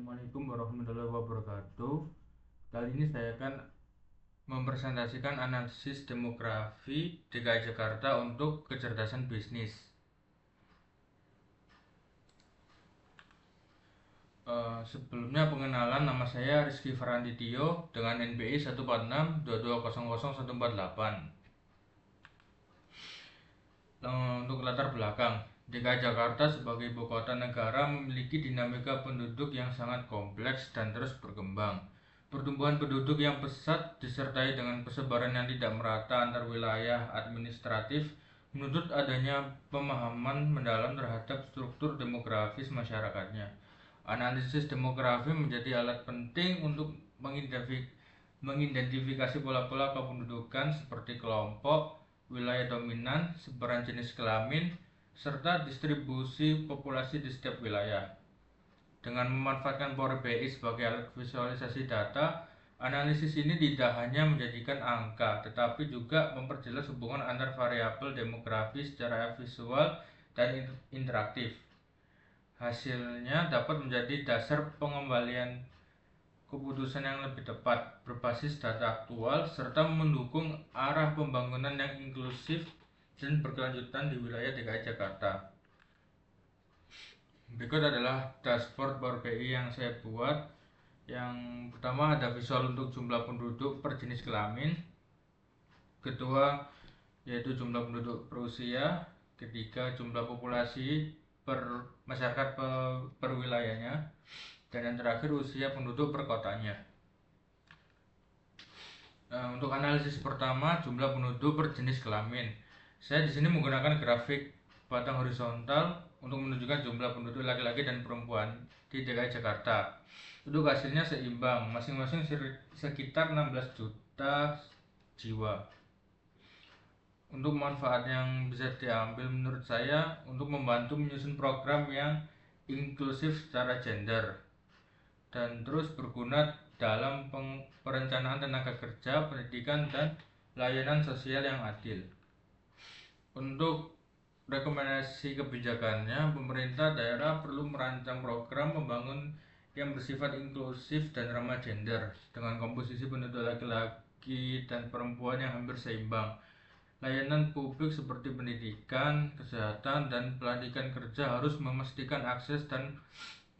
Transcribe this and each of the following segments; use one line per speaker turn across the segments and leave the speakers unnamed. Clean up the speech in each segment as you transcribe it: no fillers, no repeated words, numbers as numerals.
Assalamualaikum warahmatullahi wabarakatuh. Kali ini saya akan mempresentasikan analisis demografi DKI Jakarta untuk kecerdasan bisnis. Sebelumnya pengenalan, nama saya Rizky Faranditio dengan NPI 14622000148. Untuk latar belakang, DKI Jakarta sebagai ibu kota negara memiliki dinamika penduduk yang sangat kompleks dan terus berkembang. Pertumbuhan penduduk yang pesat disertai dengan persebaran yang tidak merata antar wilayah administratif menuntut adanya pemahaman mendalam terhadap struktur demografis masyarakatnya. Analisis demografi menjadi alat penting untuk mengidentifikasi pola-pola kependudukan seperti kelompok, wilayah dominan, sebaran jenis kelamin, serta distribusi populasi di setiap wilayah. Dengan memanfaatkan Power BI sebagai alat visualisasi data, analisis ini tidak hanya menjadikan angka, tetapi juga memperjelas hubungan antar variabel demografi secara visual dan interaktif. Hasilnya dapat menjadi dasar pengembalian keputusan yang lebih tepat, berbasis data aktual, serta mendukung arah pembangunan yang inklusif dan berkelanjutan di wilayah DKI Jakarta. Berikut adalah dashboard Power BI yang saya buat. Yang pertama ada visual untuk jumlah penduduk per jenis kelamin, kedua yaitu jumlah penduduk per usia, ketiga jumlah populasi per masyarakat per wilayahnya, dan yang terakhir usia penduduk per kotanya. Untuk analisis pertama, jumlah penduduk per jenis kelamin. Saya di sini menggunakan grafik batang horizontal untuk menunjukkan jumlah penduduk laki-laki dan perempuan di DKI Jakarta. Untuk hasilnya seimbang, masing-masing sekitar 16 juta jiwa. Untuk manfaat yang bisa diambil menurut saya untuk membantu menyusun program yang inklusif secara gender dan terus berguna dalam perencanaan tenaga kerja, pendidikan, dan layanan sosial yang adil. Untuk rekomendasi kebijakannya, pemerintah daerah perlu merancang program membangun yang bersifat inklusif dan ramah gender dengan komposisi penduduk laki-laki dan perempuan yang hampir seimbang. Layanan publik seperti pendidikan, kesehatan, dan pelatihan kerja harus memastikan akses dan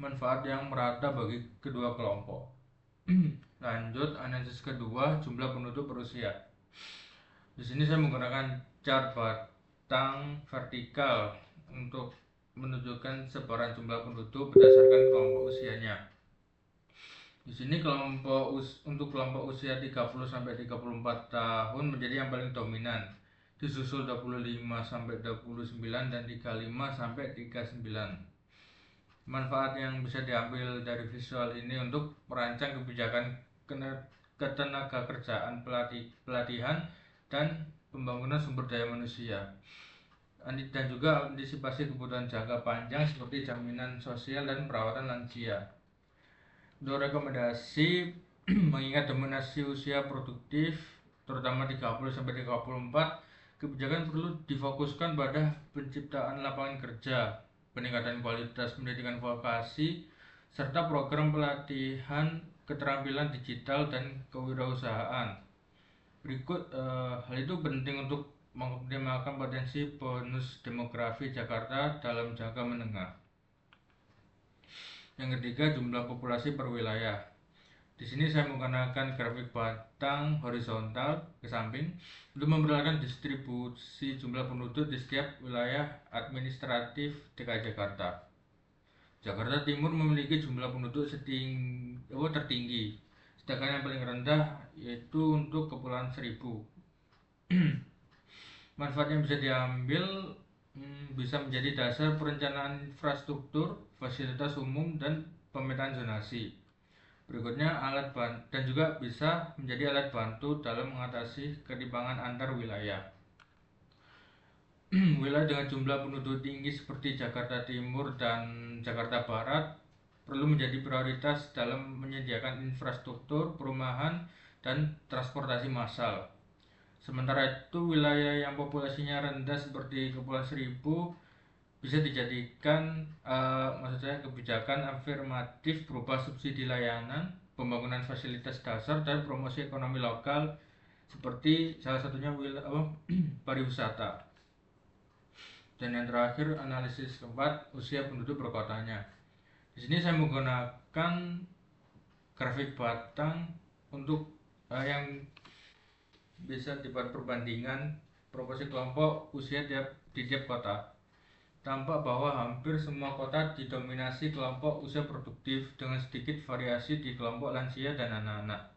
manfaat yang merata bagi kedua kelompok. Lanjut, analisis kedua, jumlah penduduk per usia. Di sini saya menggunakan chart batang vertikal untuk menunjukkan sebaran jumlah penduduk berdasarkan kelompok usianya. Di sini untuk kelompok usia 30 sampai 34 tahun menjadi yang paling dominan, disusul 25 sampai 29 dan 35 sampai 39. Manfaat yang bisa diambil dari visual ini untuk merancang kebijakan ketenaga kerjaan, pelatihan, dan pembangunan sumber daya manusia, dan juga antisipasi kebutuhan jangka panjang seperti jaminan sosial dan perawatan lansia. Untuk rekomendasi, mengingat dominasi usia produktif terutama 30-34, kebijakan perlu difokuskan pada penciptaan lapangan kerja, peningkatan kualitas pendidikan vokasi, serta program pelatihan keterampilan digital dan kewirausahaan. Berikut hal itu penting untuk mengoptimalkan potensi bonus demografi Jakarta dalam jangka menengah. Yang ketiga, jumlah populasi per wilayah. Di sini saya menggunakan grafik batang horizontal ke samping untuk memperlihatkan distribusi jumlah penduduk di setiap wilayah administratif DKI Jakarta. Jakarta Timur memiliki jumlah penduduk tertinggi, sedangkan yang paling rendah yaitu untuk Kepulauan Seribu. Manfaat yang bisa diambil bisa menjadi dasar perencanaan infrastruktur, fasilitas umum, dan pemetaan zonasi. Berikutnya dan juga bisa menjadi alat bantu dalam mengatasi ketimpangan antar wilayah. Wilayah dengan jumlah penduduk tinggi seperti Jakarta Timur dan Jakarta Barat perlu menjadi prioritas dalam menyediakan infrastruktur, perumahan, dan transportasi massal. Sementara itu, wilayah yang populasinya rendah seperti Kepulauan Seribu bisa dijadikan maksud saya kebijakan afirmatif berupa subsidi layanan, pembangunan fasilitas dasar dan promosi ekonomi lokal seperti salah satunya pariwisata. Dan yang terakhir analisis keempat usia penduduk perkotanya. Di sini saya menggunakan grafik batang untuk yang bisa dibuat perbandingan proporsi kelompok usia di tiap kota. Tampak bahwa hampir semua kota didominasi kelompok usia produktif dengan sedikit variasi di kelompok lansia dan anak-anak.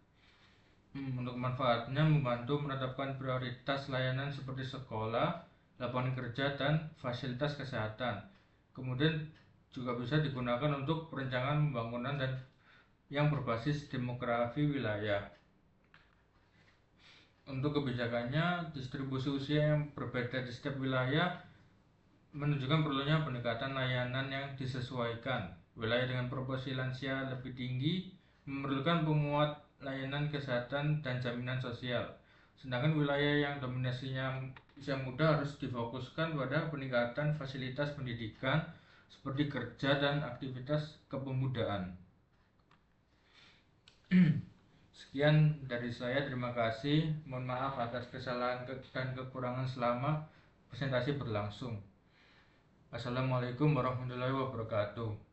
Untuk manfaatnya membantu menetapkan prioritas layanan seperti sekolah, lapangan kerja, dan fasilitas kesehatan. Kemudian juga bisa digunakan untuk perencanaan pembangunan dan yang berbasis demografi wilayah. Untuk kebijakannya, distribusi usia yang berbeda di setiap wilayah menunjukkan perlunya pendekatan layanan yang disesuaikan. Wilayah dengan proporsi lansia lebih tinggi memerlukan pemuat layanan kesehatan dan jaminan sosial. Sedangkan wilayah yang dominasinya usia muda harus difokuskan pada peningkatan fasilitas pendidikan seperti kerja dan aktivitas kepemudaan. Sekian dari saya, terima kasih. Mohon maaf atas kesalahan dan kekurangan selama presentasi berlangsung. Assalamualaikum warahmatullahi wabarakatuh.